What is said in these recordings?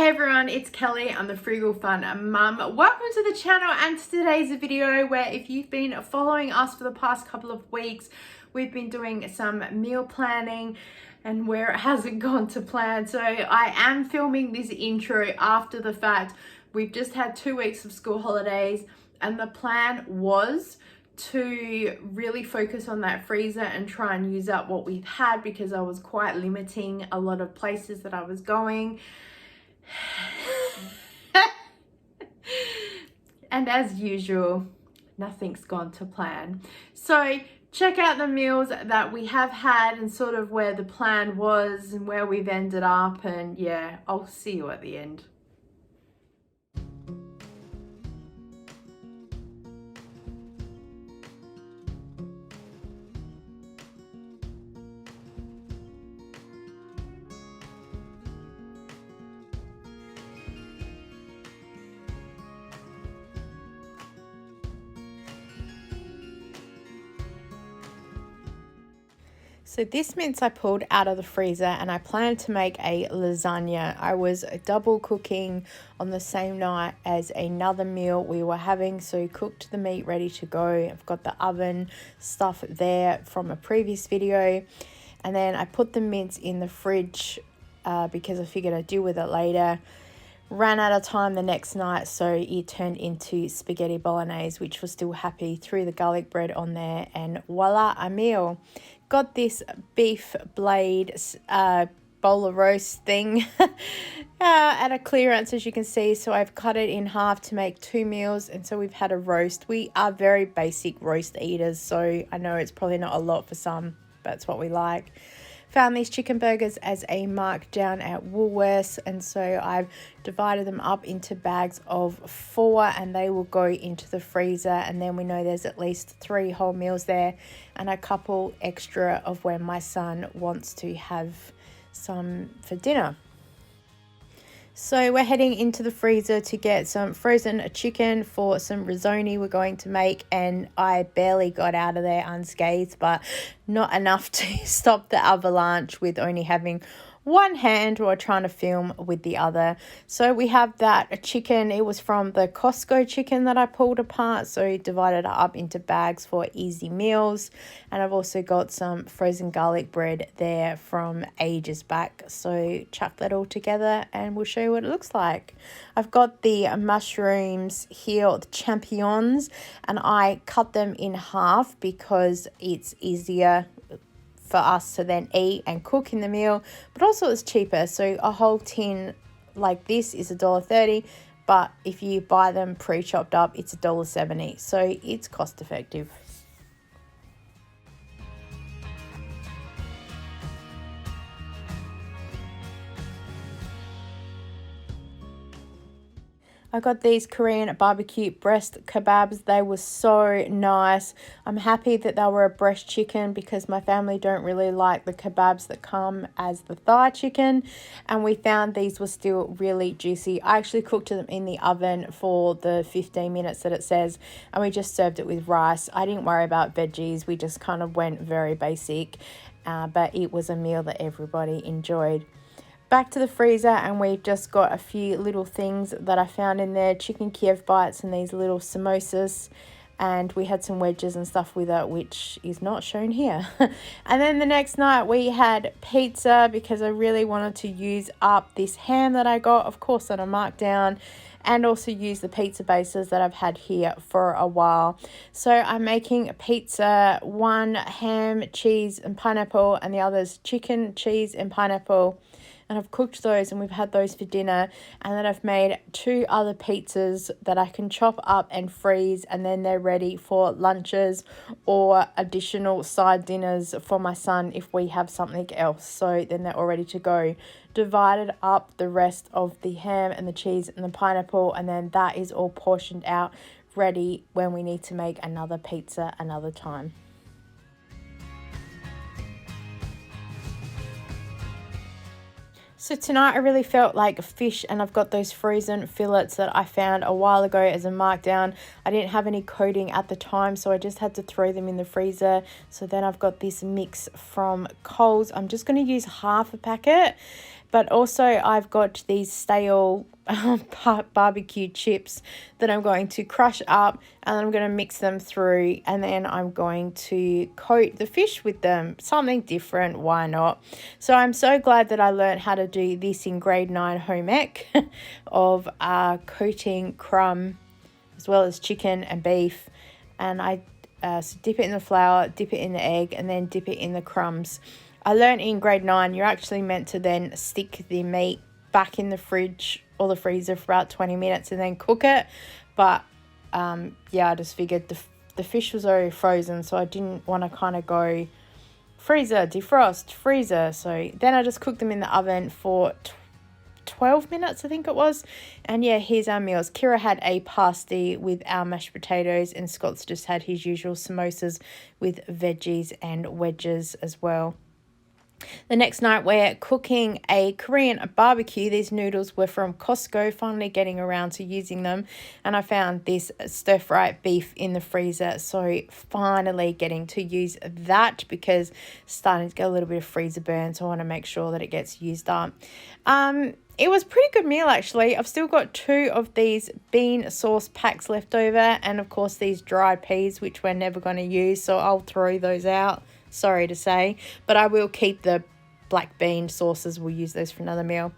Hey everyone, it's Kelly. I'm the Frugal Fun Mum. Welcome to the channel and to today's video where if you've been following us for the past couple of weeks, we've been doing some meal planning and where it hasn't gone to plan. So I am filming this intro after the fact. We've just had 2 weeks of school holidays and the plan was to really focus on that freezer and try and use up what we've had because I was quite limiting a lot of places that I was going. And as usual, nothing's gone to plan. So check out the meals that we have had and sort of where the plan was and where we've ended up, and yeah, I'll see you at the end. So this mince I pulled out of the freezer and I planned to make a lasagna. I was double cooking on the same night as another meal we were having. So cooked the meat ready to go. I've got the oven stuff there from a previous video. And then I put the mince in the fridge because I figured I'd deal with it later. Ran out of time the next night, so it turned into spaghetti bolognese, which was still happy. Threw the garlic bread on there and voila, a meal. Got this beef blade bowl of roast thing at a clearance, as you can see. So I've cut it in half to make 2 meals, and so we've had a roast. We are very basic roast eaters, so I know it's probably not a lot for some, but it's what we like. Found these chicken burgers as a markdown at Woolworths, and so I've divided them up into bags of 4 and they will go into the freezer, and then we know there's at least 3 whole meals there and a couple extra of when my son wants to have some for dinner. So we're heading into the freezer to get some frozen chicken for some risotto we're going to make, and I barely got out of there unscathed, but not enough to stop the avalanche with only having one hand while trying to film with the other. So we have that chicken. It was from the Costco chicken that I pulled apart, so divided it up into bags for easy meals. And I've also got some frozen garlic bread there from ages back, so chuck that all together and we'll show you what it looks like. I've got the mushrooms here, the champignons, and I cut them in half because it's easier for us to then eat and cook in the meal, but also it's cheaper. So a whole tin like this is $1.30, but if you buy them pre-chopped up, it's $1.70. So it's cost effective. I got these Korean barbecue breast kebabs. They were so nice. I'm happy that they were a breast chicken because my family don't really like the kebabs that come as the thigh chicken. And we found these were still really juicy. I actually cooked them in the oven for the 15 minutes that it says, and we just served it with rice. I didn't worry about veggies. We just kind of went very basic, but it was a meal that everybody enjoyed. Back to the freezer, and we've just got a few little things that I found in there. Chicken Kiev bites and these little samosas. And we had some wedges and stuff with it, which is not shown here. And then the next night we had pizza because I really wanted to use up this ham that I got, of course, on a markdown, and also use the pizza bases that I've had here for a while. So I'm making a pizza, one ham, cheese and pineapple, and the other's chicken, cheese and pineapple. And I've cooked those and we've had those for dinner. And then I've made 2 other pizzas that I can chop up and freeze, and then they're ready for lunches or additional side dinners for my son if we have something else. So then they're all ready to go. Divided up the rest of the ham and the cheese and the pineapple, and then that is all portioned out, ready when we need to make another pizza another time. So tonight I really felt like fish, and I've got those frozen fillets that I found a while ago as a markdown. I didn't have any coating at the time, so I just had to throw them in the freezer. So then I've got this mix from Coles. I'm just going to use half a packet But also I've got these stale barbecue chips that I'm going to crush up, and I'm going to mix them through, and then I'm going to coat the fish with them. Something different, why not? So I'm so glad that I learned how to do this in grade 9 home ec of coating crumb as well as chicken and beef. And I so dip it in the flour, dip it in the egg, and then dip it in the crumbs. I learned in grade 9 you're actually meant to then stick the meat back in the fridge or the freezer for about 20 minutes and then cook it. But yeah, I just figured the fish was already frozen, so I didn't want to kind of go freezer, defrost, freezer. So then I just cooked them in the oven for 12 minutes, I think it was. And yeah, here's our meals. Kira had a pasty with our mashed potatoes, and Scott's just had his usual samosas with veggies and wedges as well. The next night we're cooking a Korean barbecue. These noodles were from Costco, finally getting around to using them. And I found this stir-fry beef in the freezer. So finally getting to use that because it's starting to get a little bit of freezer burn. So I want to make sure that it gets used up. It was a pretty good meal actually. I've still got 2 of these bean sauce packs left over. And of course these dried peas, which we're never going to use. So I'll throw those out. Sorry to say, but I will keep the black bean sauces. We'll use those for another meal.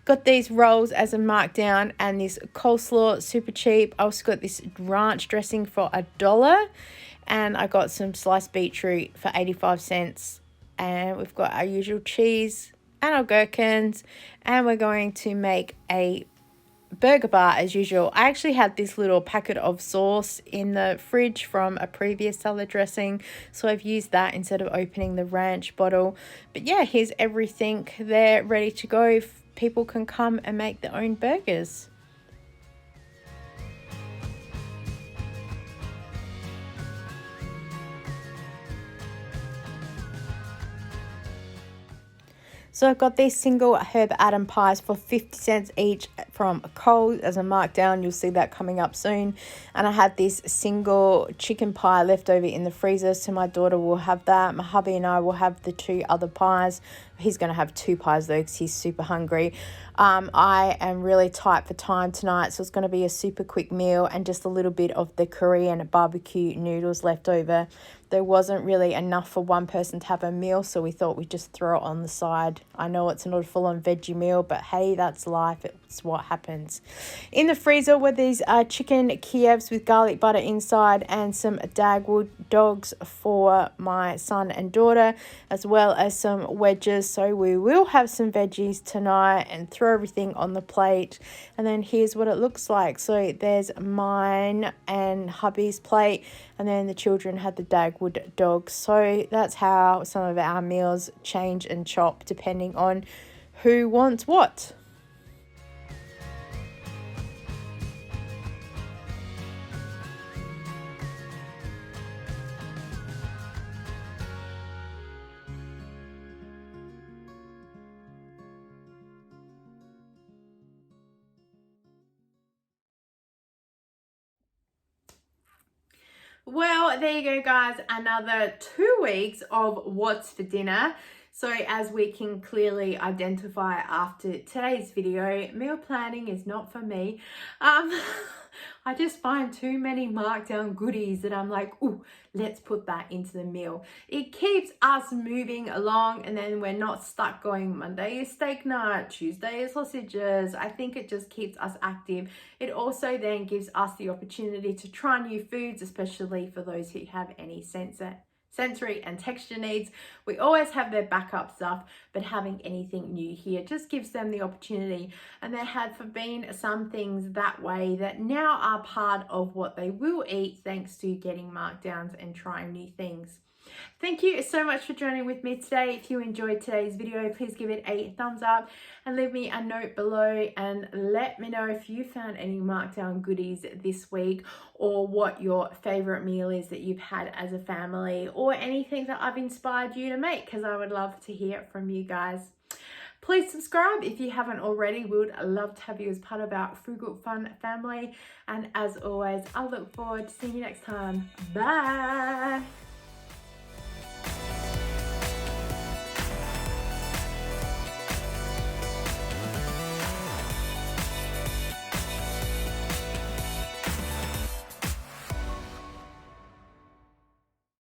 Got these rolls as a markdown, and this coleslaw, super cheap. I also got this ranch dressing for $1, and I got some sliced beetroot for 85 cents. And we've got our usual cheese and our gherkins, and we're going to make a burger bar as usual. I actually had this little packet of sauce in the fridge from a previous salad dressing, so I've used that instead of opening the ranch bottle. But yeah, here's everything there ready to go. People can come and make their own burgers. So I've got these single herb Adam pies for 50 cents each from Coles as a markdown. You'll see that coming up soon. And I had this single chicken pie left over in the freezer, so my daughter will have that. My hubby and I will have the 2 other pies. He's going to have 2 pies though because he's super hungry. I am really tight for time tonight, so it's going to be a super quick meal and just a little bit of the Korean barbecue noodles left over. There wasn't really enough for one person to have a meal, so we thought we'd just throw it on the side. I know it's not a full-on veggie meal, but hey, that's life. It's what happens. In the freezer were these chicken Kievs with garlic butter inside and some Dagwood dogs for my son and daughter, as well as some wedges. So we will have some veggies tonight and throw everything on the plate. And then here's what it looks like. So there's mine and hubby's plate, and then the children had the Dagwood dogs. So that's how some of our meals change and chop depending on who wants what. Well, there you go, guys. Another 2 weeks of what's for dinner. So as we can clearly identify after today's video, meal planning is not for me. I just find too many markdown goodies that I'm like, ooh, let's put that into the meal. It keeps us moving along, and then we're not stuck going Monday is steak night, Tuesday is sausages. I think it just keeps us active. It also then gives us the opportunity to try new foods, especially for those who have any sensory and texture needs. We always have their backup stuff, but having anything new here just gives them the opportunity. And there have been some things that way that now are part of what they will eat, thanks to getting markdowns and trying new things. Thank you so much for joining with me today. If you enjoyed today's video, please give it a thumbs up and leave me a note below and let me know if you found any markdown goodies this week, or what your favorite meal is that you've had as a family, or anything that I've inspired you to make, because I would love to hear from you guys. Please subscribe if you haven't already. We would love to have you as part of our Frugal Fun family. And as always, I look forward to seeing you next time. Bye.